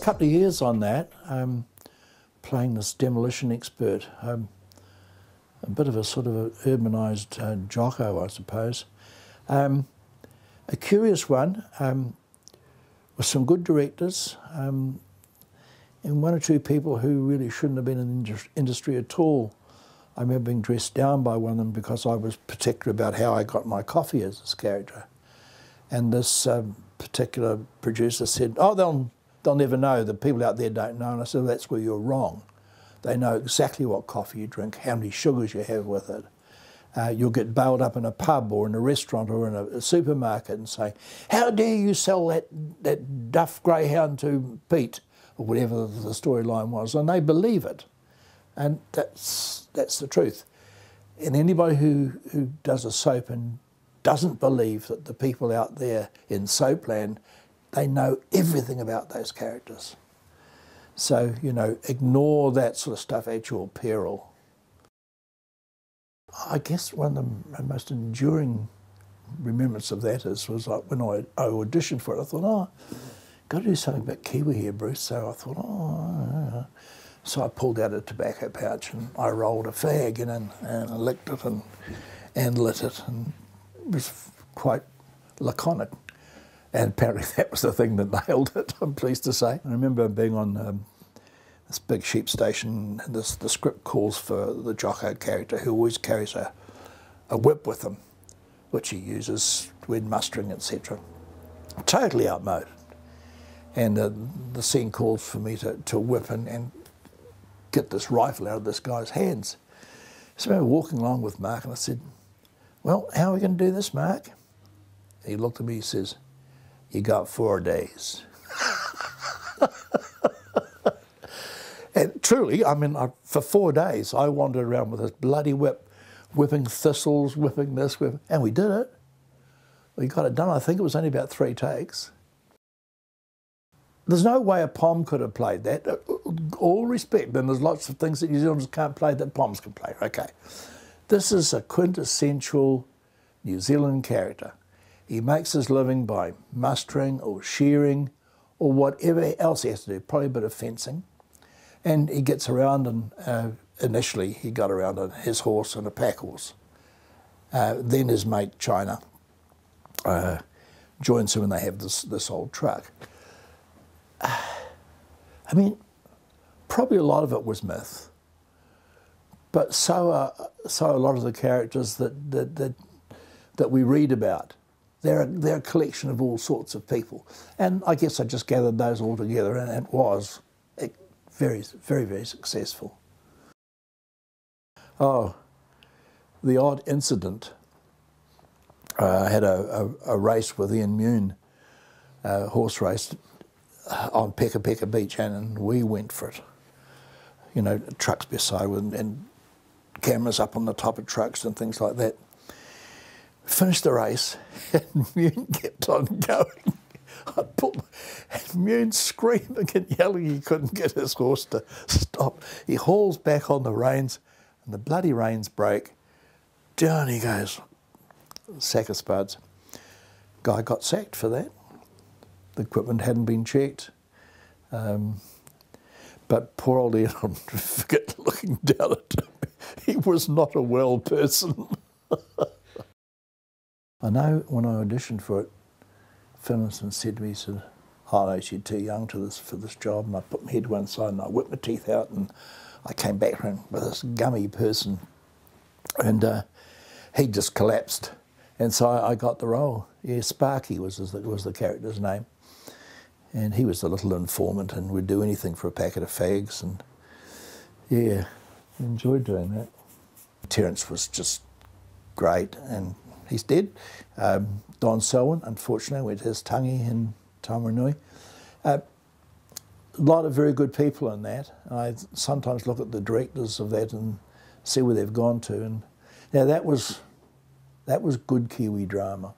couple of years on that, playing this demolition expert, a bit of a sort of a urbanised Jocko, I suppose. A curious one, with some good directors, and one or two people who really shouldn't have been in the industry at all. I remember being dressed down by one of them because I was particular about how I got my coffee as this character. And this particular producer said, oh, they'll never know, the people out there don't know. And I said, well, that's where you're wrong. They know exactly what coffee you drink, how many sugars you have with it. You'll get bailed up in a pub or in a restaurant or in a supermarket and say, how dare you sell that duff greyhound to Pete, or whatever the storyline was, and they believe it. And that's the truth. And anybody who does a soap and doesn't believe that the people out there in soapland, they know everything about those characters. So, you know, ignore that sort of stuff at your peril. I guess one of the most enduring remembrance of that was like when I auditioned for it, I thought, oh, got to do something about Kiwi here, Bruce. So I thought, oh. So I pulled out a tobacco pouch and I rolled a fag in and I licked it and lit it, and it was quite laconic. And apparently that was the thing that nailed it, I'm pleased to say. I remember being on this big sheep station, and the script calls for the Jocko character, who always carries a whip with him, which he uses when mustering, etc. Totally outmoded. And the scene calls for me to whip and get this rifle out of this guy's hands. So I remember walking along with Mark and I said, well, how are we going to do this, Mark? He looked at me, he says, you got 4 days. And truly, I mean, for 4 days, I wandered around with this bloody whip, whipping thistles, whipping this, and we did it. We got it done. I think it was only about 3 takes. There's no way a Pom could have played that. All respect, and there's lots of things that New Zealanders can't play that Poms can play. Okay. This is a quintessential New Zealand character. He makes his living by mustering or shearing or whatever else he has to do, probably a bit of fencing. And he gets around, and initially he got around on his horse and a pack horse. Then his mate China joins him and they have this old truck. I mean, probably a lot of it was myth, but so a lot of the characters that we read about. They're a collection of all sorts of people, and I guess I just gathered those all together, and it was very, very, very successful. Oh, the odd incident. I had a race with Ian Mune, a horse race on Peka Peka Beach, and we went for it. You know, trucks beside and cameras up on the top of trucks and things like that. Finished the race, and Mune kept on going. And Mune screaming and yelling, he couldn't get his horse to stop. He hauls back on the reins, and the bloody reins break. Down he goes, sack of spuds. Guy got sacked for that. The equipment hadn't been checked. But poor old Ian, I'll never forget looking down at him. He was not a well person. I know when I auditioned for it, Finlayson said to me, he said, oh no, you're too young for this job. And I put my head to one side and I whipped my teeth out, and I came back with this gummy person, and he just collapsed. And so I got the role. Yeah, Sparky was the character's name. And he was the little informant and would do anything for a packet of fags. And yeah, enjoyed doing that. Terence was just great, and he's dead. Don Selwyn, unfortunately, went his tangi in Taumarunui. A lot of very good people in that. I sometimes look at the directors of that and see where they've gone to. And now that was good Kiwi drama.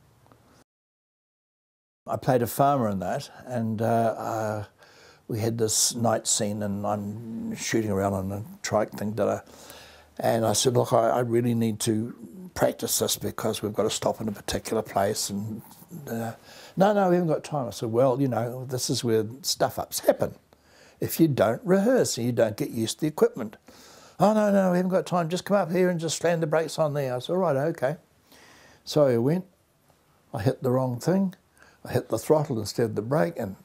I played a farmer in that, and we had this night scene, and I'm shooting around on a trike thing, and I said, look, I really need to practice this because we've got to stop in a particular place, and no, we haven't got time. I said, well, you know, this is where stuff-ups happen. if you don't rehearse and you don't get used to the equipment. Oh, no, we haven't got time. Just come up here and just slam the brakes on there. I said, all right, okay. So I went. I hit the wrong thing. I hit the throttle instead of the brake and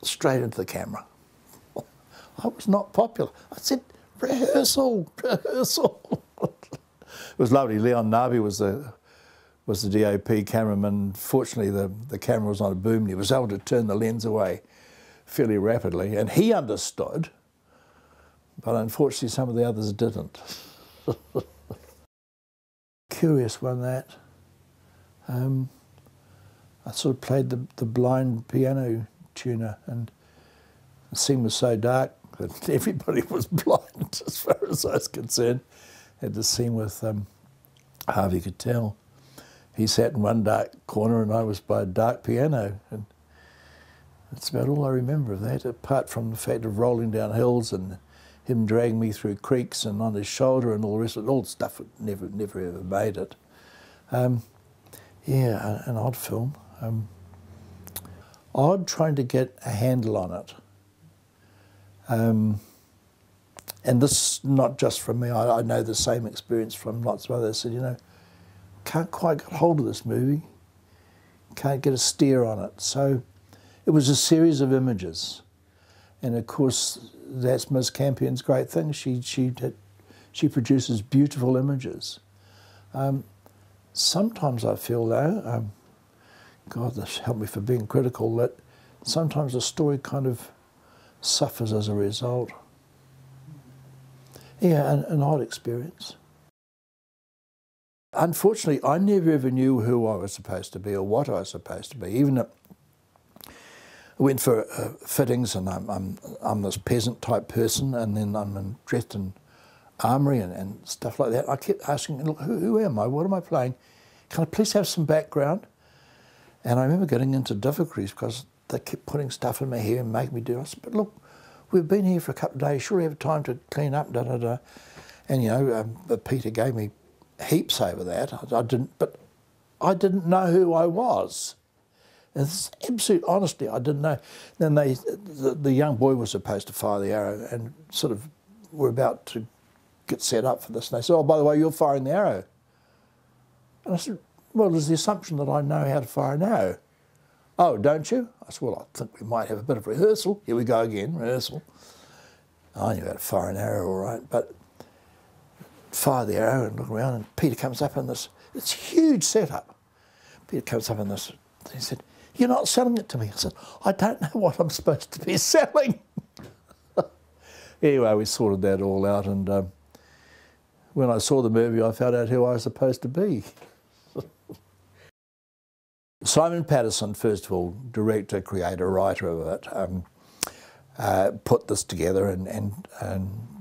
straight into the camera. I was not popular. I said, rehearsal. It was lovely. Leon Navi was the DOP cameraman. Fortunately, the camera was on a boom and he was able to turn the lens away fairly rapidly. And he understood, but unfortunately some of the others didn't. Curious one, that. I sort of played the blind piano tuner, and the scene was so dark that everybody was blind as far as I was concerned. Had the scene with Harvey Keitel. He sat in one dark corner and I was by a dark piano, and that's about all I remember of that, apart from the fact of rolling down hills and him dragging me through creeks and on his shoulder and all the rest of it, all the stuff that never ever made it. Yeah, an odd film. Odd trying to get a handle on it. And this, not just from me, I know the same experience from lots of others. Said, you know, can't quite get hold of this movie, can't get a steer on it. So it was a series of images. And of course, that's Ms. Campion's great thing. She produces beautiful images. Sometimes I feel though, God, this helped me for being critical, that sometimes the story kind of suffers as a result. Yeah, an odd experience. Unfortunately, I never ever knew who I was supposed to be or what I was supposed to be. Even I went for fittings, and I'm this peasant type person, and then I'm dressed in armoury and stuff like that. I kept asking, look, who am I? What am I playing? Can I please have some background? And I remember getting into difficulties because they kept putting stuff in my hair and making me do it. I said, but look, we've been here for a couple of days, sure we have time to clean up, da-da-da. And, you know, Peter gave me heaps over that. But I didn't know who I was. And this is absolute honesty, I didn't know. Then the young boy was supposed to fire the arrow and sort of were about to get set up for this. And they said, oh, by the way, you're firing the arrow. And I said, well, there's the assumption that I know how to fire an arrow. Oh, don't you? I said, well, I think we might have a bit of rehearsal. Here we go again, rehearsal. I knew how to fire an arrow all right, but fire the arrow and look around, and Peter comes up in this huge setup. Peter comes up in this, he said, you're not selling it to me. I said, I don't know what I'm supposed to be selling. Anyway, we sorted that all out, and when I saw the movie, I found out who I was supposed to be. Simon Patterson, first of all, director, creator, writer of it, put this together and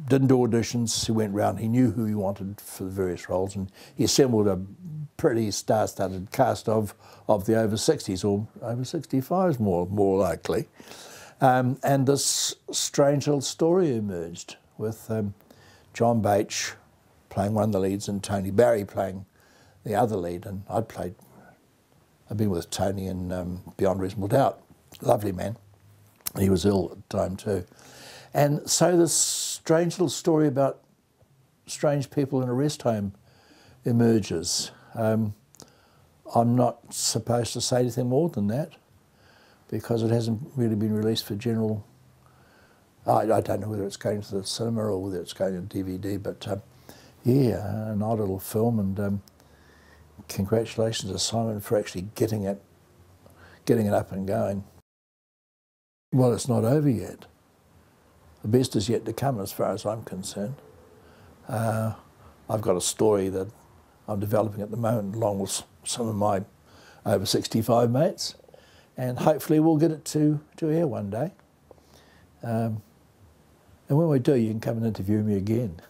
didn't do auditions. He went round, he knew who he wanted for the various roles, and he assembled a pretty star-studded cast of the over 60s, or over 65s more likely. And this strange little story emerged with John Bache playing one of the leads and Tony Barry playing the other lead, and I'd been with Tony in Beyond Reasonable Doubt. Lovely man. He was ill at the time too. And so this strange little story about strange people in a rest home emerges. I'm not supposed to say anything more than that because it hasn't really been released for general... I don't know whether it's going to the cinema or whether it's going to DVD, but yeah, an odd little film, and congratulations to Simon for actually getting it up and going. Well, it's not over yet. The best is yet to come as far as I'm concerned. I've got a story that I'm developing at the moment along with some of my over 65 mates, and hopefully we'll get it to air one day. And when we do, you can come and interview me again.